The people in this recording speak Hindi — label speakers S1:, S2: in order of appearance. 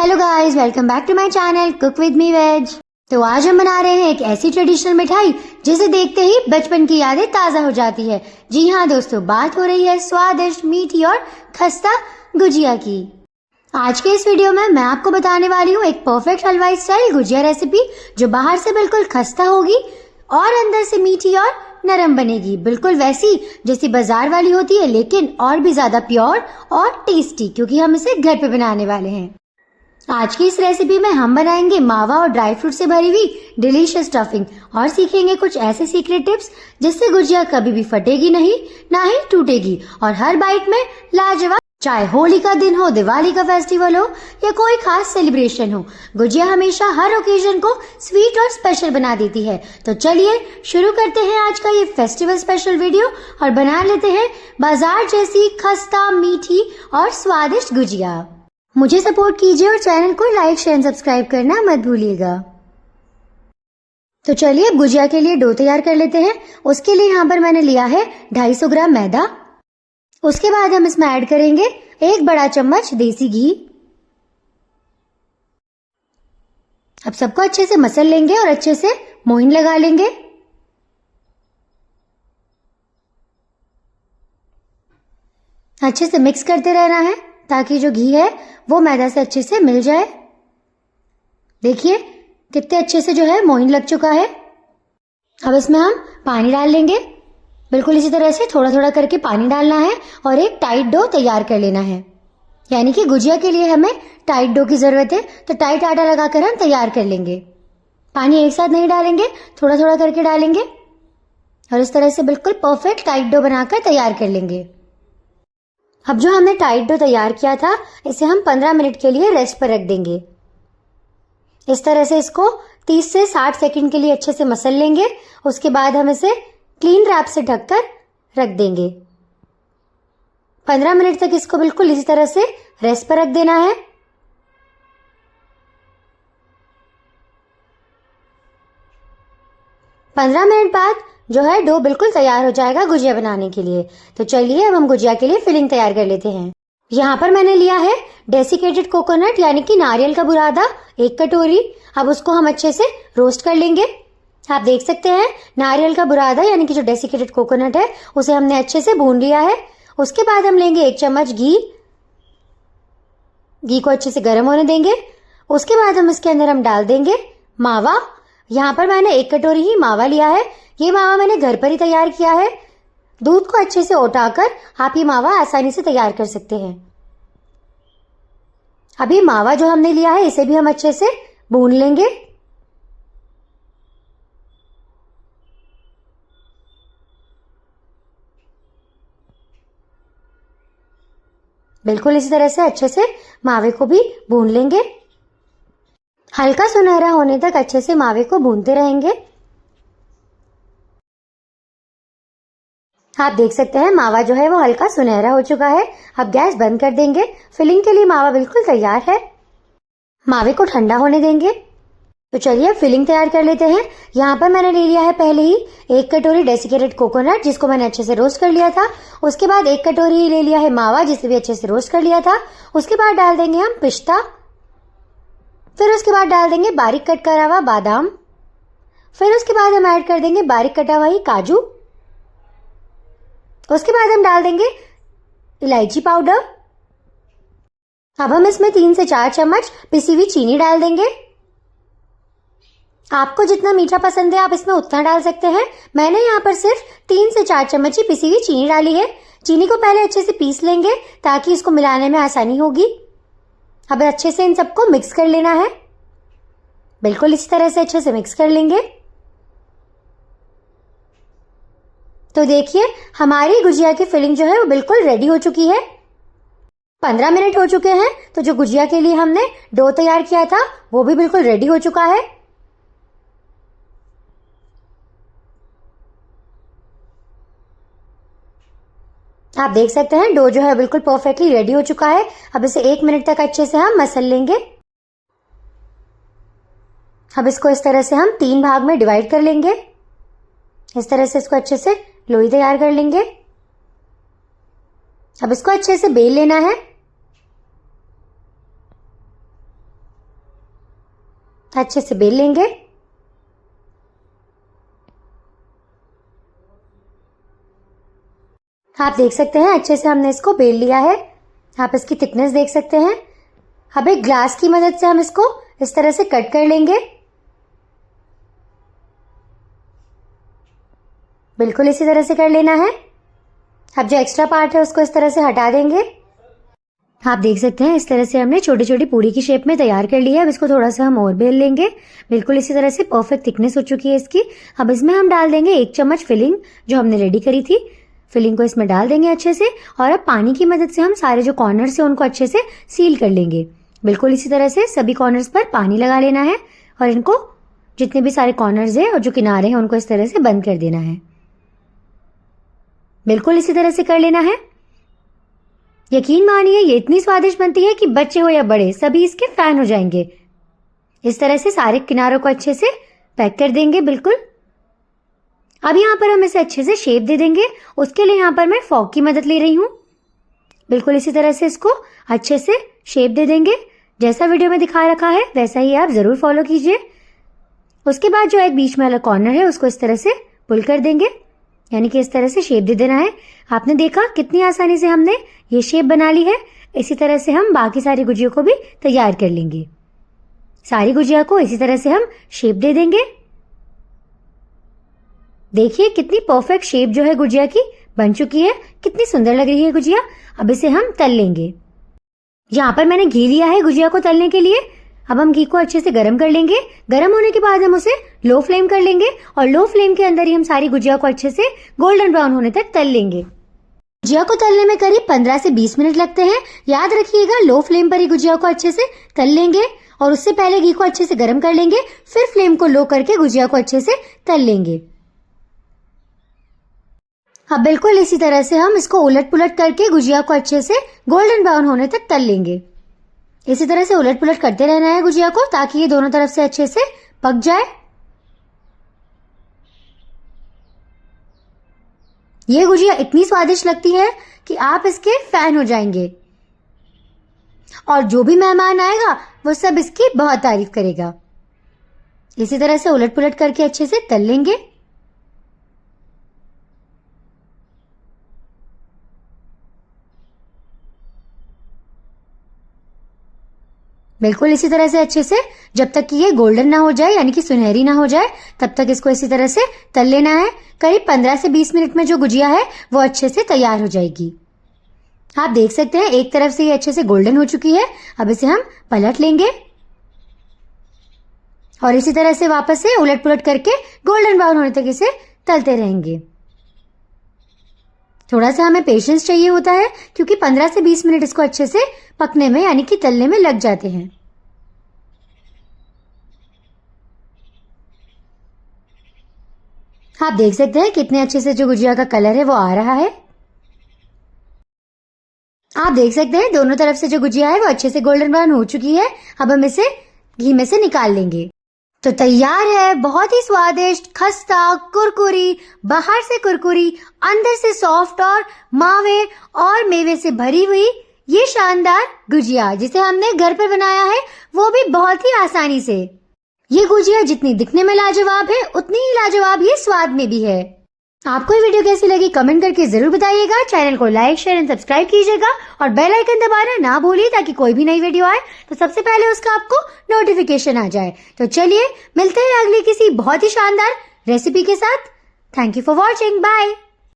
S1: Hello guys, welcome back to my channel cook with me veg. तो आज हम बना रहे हैं एक ऐसी ट्रेडिशनल मिठाई जिसे देखते ही बचपन की यादें ताज़ा हो जाती है। जी हाँ दोस्तों, बात हो रही है स्वादिष्ट, मीठी और खस्ता गुजिया की। आज के इस वीडियो में मैं आपको बताने वाली हूँ एक परफेक्ट हलवाई स्टाइल गुजिया रेसिपी जो बाहर से बिल्कुल खस्ता होगी और अंदर से मीठी और नरम बनेगी, बिल्कुल वैसी जैसी बाजार वाली होती है, लेकिन और भी ज्यादा प्योर और टेस्टी, क्योंकि हम इसे घर पे बनाने वाले हैं। आज की इस रेसिपी में हम बनाएंगे मावा और ड्राई फ्रूट से भरी हुई डिलीशियस स्टफिंग और सीखेंगे कुछ ऐसे सीक्रेट टिप्स जिससे गुजिया कभी भी फटेगी नहीं, ना ही टूटेगी और हर बाइट में लाजवाब। चाहे होली का दिन हो, दिवाली का फेस्टिवल हो या कोई खास सेलिब्रेशन हो, गुजिया हमेशा हर ओकेजन को स्वीट और स्पेशल बना देती है। तो चलिए शुरू करते हैं आज का ये फेस्टिवल स्पेशल वीडियो और बना लेते हैं बाजार जैसी खस्ता, मीठी और स्वादिष्ट गुजिया। मुझे सपोर्ट कीजिए और चैनल को लाइक, शेयर, सब्सक्राइब करना मत भूलिएगा। तो चलिए अब गुजिया के लिए डो तैयार कर लेते हैं। उसके लिए यहाँ पर मैंने लिया है 250 ग्राम मैदा। उसके बाद हम इसमें ऐड करेंगे 1 बड़ा चम्मच देसी घी। अब सबको अच्छे से मसल लेंगे और अच्छे से मोइन लगा लेंगे। अच्छे से मिक्स करते रहना है ताकि जो घी है वो मैदा से अच्छे से मिल जाए। देखिए कितने अच्छे से जो है मोइन लग चुका है। अब इसमें हम पानी डाल लेंगे। बिल्कुल इसी तरह से थोड़ा थोड़ा करके पानी डालना है और एक टाइट डो तैयार कर लेना है। यानी कि गुजिया के लिए हमें टाइट डो की जरूरत है, तो टाइट आटा लगाकर हम तैयार कर लेंगे। पानी एक साथ नहीं डालेंगे, थोड़ा थोड़ा करके डालेंगे और इस तरह से बिल्कुल परफेक्ट टाइट डो बनाकर तैयार कर लेंगे। अब जो हमने टाइट डो तैयार किया था, इसे हम 15 मिनट के लिए रेस्ट पर रख देंगे। इस तरह से इसको 30 से 60 सेकंड के लिए अच्छे से मसल लेंगे। उसके बाद हम इसे क्लीन रैप से ढककर रख देंगे। 15 मिनट तक इसको बिल्कुल इसी तरह से रेस्ट पर रख देना है। पंद्रह मिनट बाद जो है डो बिल्कुल तैयार हो जाएगा गुजिया बनाने के लिए। तो चलिए अब हम गुजिया के लिए फिलिंग तैयार कर लेते हैं। यहाँ पर मैंने लिया है डेसिकेटेड कोकोनट यानी कि नारियल का बुरादा 1 कटोरी। अब उसको हम अच्छे से रोस्ट कर लेंगे। आप देख सकते हैं नारियल का बुरादा यानी कि जो डेसिकेटेड कोकोनट है उसे हमने अच्छे से भून लिया है। उसके बाद हम लेंगे 1 चम्मच घी को अच्छे से गर्म होने देंगे। उसके बाद हम इसके अंदर हम डाल देंगे मावा। यहाँ पर मैंने 1 कटोरी ही मावा लिया है। ये मावा मैंने घर पर ही तैयार किया है। दूध को अच्छे से उठाकर आप ये मावा आसानी से तैयार कर सकते हैं। अभी मावा जो हमने लिया है इसे भी हम अच्छे से भून लेंगे। बिल्कुल इसी तरह से अच्छे से मावे को भी भून लेंगे। हल्का सुनहरा होने तक अच्छे से मावे को भूनते रहेंगे। आप देख सकते हैं मावा जो है वो हल्का सुनहरा हो चुका है। अब गैस बंद कर देंगे। फिलिंग के लिए मावा बिल्कुल तैयार है। मावे को ठंडा होने देंगे। तो चलिए फिलिंग तैयार कर लेते हैं। यहाँ पर मैंने ले लिया है पहले ही 1 कटोरी डेसिकेटेड कोकोनट जिसको मैंने अच्छे से रोस्ट कर लिया था। उसके बाद 1 कटोरी ले लिया है मावा जिसे भी अच्छे से रोस्ट कर लिया था। उसके बाद डाल देंगे हम पिस्ता। फिर उसके बाद डाल देंगे बारीक कट करा हुआ बादाम। फिर उसके बाद हम ऐड कर देंगे बारीक कटा हुआ ही काजू। उसके बाद हम डाल देंगे इलायची पाउडर। अब हम इसमें 3 से 4 चम्मच पिसी हुई चीनी डाल देंगे। आपको जितना मीठा पसंद है आप इसमें उतना डाल सकते हैं। मैंने यहाँ पर सिर्फ 3 से 4 चम्मच ही पिसी हुई चीनी डाली है। चीनी को पहले अच्छे से पीस लेंगे ताकि इसको मिलाने में आसानी होगी। अब अच्छे से इन सबको मिक्स कर लेना है। बिल्कुल इसी तरह से अच्छे से मिक्स कर लेंगे। तो देखिए हमारी गुजिया की फिलिंग जो है वो बिल्कुल रेडी हो चुकी है। 15 मिनट हो चुके हैं। तो जो गुजिया के लिए हमने डो तैयार किया था वो भी बिल्कुल रेडी हो चुका है। आप देख सकते हैं डो जो है बिल्कुल परफेक्टली रेडी हो चुका है। अब इसे 1 मिनट तक अच्छे से हम मसल लेंगे। अब इसको इस तरह से हम 3 भाग में डिवाइड कर लेंगे। इस तरह से इसको अच्छे से लोई तैयार कर लेंगे। अब इसको अच्छे से बेल लेना है। अच्छे से बेल लेंगे। आप देख सकते हैं अच्छे से हमने इसको बेल लिया है। आप इसकी थिकनेस देख सकते हैं। अब एक ग्लास की मदद से हम इसको इस तरह से कट कर लेंगे। बिल्कुल इसी तरह से कर लेना है। अब जो एक्स्ट्रा पार्ट है उसको इस तरह से हटा देंगे। आप देख सकते हैं इस तरह से हमने छोटी छोटी पूरी की शेप में तैयार कर लिया है। अब इसको थोड़ा सा हम और बेल लेंगे। बिल्कुल इसी तरह से परफेक्ट थिकनेस हो चुकी है इसकी। अब इसमें हम डाल देंगे 1 चम्मच फिलिंग जो हमने रेडी करी थी। फिलिंग को इसमें डाल देंगे अच्छे से और अब पानी की मदद से हम सारे जो कॉर्नर्स हैं उनको अच्छे से सील कर लेंगे। बिल्कुल इसी तरह से सभी कॉर्नर्स पर पानी लगा लेना है और इनको जितने भी सारे कॉर्नर्स हैं और जो किनारे हैं उनको इस तरह से बंद कर देना है। बिल्कुल इसी तरह से कर लेना है। यकीन मानिए ये इतनी स्वादिष्ट बनती है कि बच्चे हो या बड़े सभी इसके फैन हो जाएंगे। इस तरह से सारे किनारों को अच्छे से पैक कर देंगे। बिल्कुल अब यहाँ पर हम इसे अच्छे से शेप दे देंगे। उसके लिए यहाँ पर मैं फॉक की मदद ले रही हूँ। बिल्कुल इसी तरह से इसको अच्छे से शेप दे देंगे। जैसा वीडियो में दिखा रखा है वैसा ही आप जरूर फॉलो कीजिए। उसके बाद जो एक बीच में वाला कॉर्नर है उसको इस तरह से पुल कर देंगे, यानी कि इस तरह से शेप दे देना है। आपने देखा कितनी आसानी से हमने ये शेप बना ली है। इसी तरह से हम बाकी सारी गुजिया को भी तैयार कर लेंगे। सारी गुजिया को इसी तरह से हम शेप दे देंगे। देखिए कितनी परफेक्ट शेप जो है गुजिया की बन चुकी है। कितनी सुंदर लग रही है गुजिया। अब इसे हम तल लेंगे। यहाँ पर मैंने घी लिया है गुजिया को तलने के लिए। अब हम घी को अच्छे से गरम कर लेंगे। गरम होने के बाद हम उसे लो फ्लेम कर लेंगे और लो फ्लेम के अंदर ही हम सारी गुजिया को अच्छे से गोल्डन ब्राउन होने तक तल लेंगे। गुजिया को तलने में करीब 15 से 20 मिनट लगते हैं। याद रखिएगा लो फ्लेम पर ही गुजिया को अच्छे से तल लेंगे और उससे पहले घी को अच्छे से गरम कर लेंगे, फिर फ्लेम को लो करके गुजिया को अच्छे से तल लेंगे। अब बिल्कुल इसी तरह से हम इसको उलट पुलट करके गुजिया को अच्छे से गोल्डन ब्राउन होने तक तल लेंगे। इसी तरह से उलट पुलट करते रहना है गुजिया को ताकि ये दोनों तरफ से अच्छे से पक जाए। ये गुजिया इतनी स्वादिष्ट लगती है कि आप इसके फैन हो जाएंगे और जो भी मेहमान आएगा वो सब इसकी बहुत तारीफ करेगा। इसी तरह से उलट पुलट करके अच्छे से तल लेंगे। बिल्कुल इसी तरह से अच्छे से जब तक कि ये गोल्डन ना हो जाए, यानी कि सुनहरी ना हो जाए, तब तक इसको इसी तरह से तल लेना है। करीब 15 से 20 मिनट में जो गुजिया है वो अच्छे से तैयार हो जाएगी। आप देख सकते हैं एक तरफ से ये अच्छे से गोल्डन हो चुकी है। अब इसे हम पलट लेंगे और इसी तरह से वापस से उलट पुलट करके गोल्डन ब्राउन होने तक इसे तलते रहेंगे। थोड़ा सा हमें पेशेंस चाहिए होता है क्योंकि 15 से 20 मिनट इसको अच्छे से पकने में, यानी कि तलने में लग जाते हैं। आप देख सकते हैं कितने अच्छे से जो गुजिया का कलर है वो आ रहा है। आप देख सकते हैं दोनों तरफ से जो गुजिया है वो अच्छे से गोल्डन ब्राउन हो चुकी है। अब हम इसे घी में से निकाल लेंगे। तो तैयार है बहुत ही स्वादिष्ट, खस्ता, कुरकुरी, बाहर से कुरकुरी, अंदर से सॉफ्ट और मावे और मेवे से भरी हुई ये शानदार गुजिया, जिसे हमने घर पर बनाया है वो भी बहुत ही आसानी से। ये गुजिया जितनी दिखने में लाजवाब है उतनी ही लाजवाब ये स्वाद में भी है। आपको ये वीडियो कैसी लगी कमेंट करके जरूर बताइएगा। चैनल को लाइक, शेयर एंड सब्सक्राइब कीजिएगा और बेल आइकन दबाना ना भूलिए ताकि कोई भी नई वीडियो आए तो सबसे पहले उसका आपको नोटिफिकेशन आ जाए। तो चलिए मिलते हैं अगली किसी बहुत ही शानदार रेसिपी के साथ। Thank you for watching. Bye.